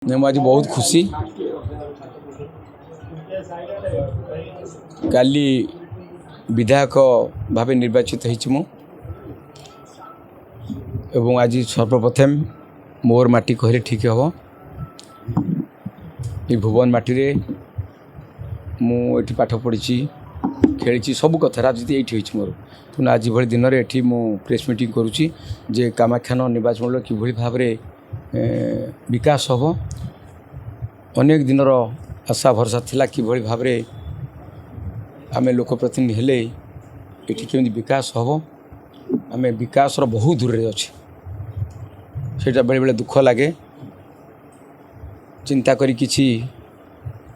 मैं आज बहुत खुशी काली विधायक भाव निर्वाचित हो आज सर्वप्रथम मोर माटी कहले ठीक हम ये भुवन माटी रे मुझे पाठ पढ़ी खेली सब कथा राजनीति ये मोर तेना आज भली दिन में ये प्रेस मीटिंग करुच्ची जे कामाख्यान निर्वाचन मंडल कि भाव में विकास हम अनेक दिन आशा भरसा थिला कि भाव में आम लोकप्रतिनिधि हेले ये केमी विकास हम आम विकास बहुत दूर रे अच्छे सेटा बेले बेले दुख लगे चिंता करी किछि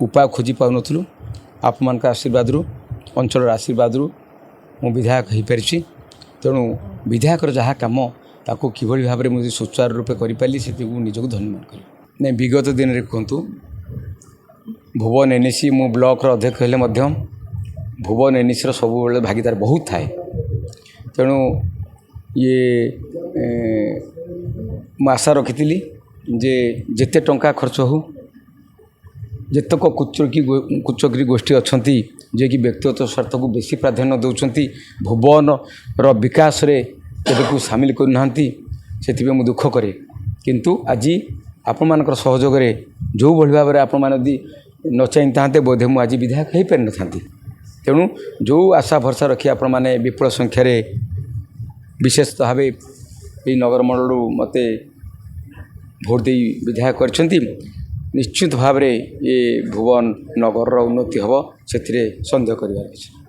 उपाय खोजी पाउनथलु आप मान आशीर्वाद अंचल आशीर्वाद मु विधायक हो पारि तेणु विधायक जहाँ कम ताको किभली भाव में मुझे सुचारू रूपे करी से निजक धन्यवाद करी नहीं विगत दिन में कहतु भुवन एनएसी मु ब्लॉक अध्यक्ष हेले भुवन एनएसी सब भागीदार बहुत थाए तेणु ये मु आशा रखी जे जेते टंका खर्च हो जेतक कुचक्री गोष्ठी अच्छा जे कि व्यक्तिगत स्वार्थ को बेसी प्राधान्य दौरान भुवन विकास रे को सामिल करना से मुझे दुख करे किंतु आज आपण मान सहयोग जो भाई भाव में आपण मैंने न चाहते बोधे मुझे आज विधायक हो पारि न तेणु जो आशा भरसा रखी आपण मैंने विपुल संख्यार विशेष भाव ये नगर मंडल मत भोट दे विधायक कर निश्चित भाव में ये भुवन नगर उन्नति हम से सन्देह कर।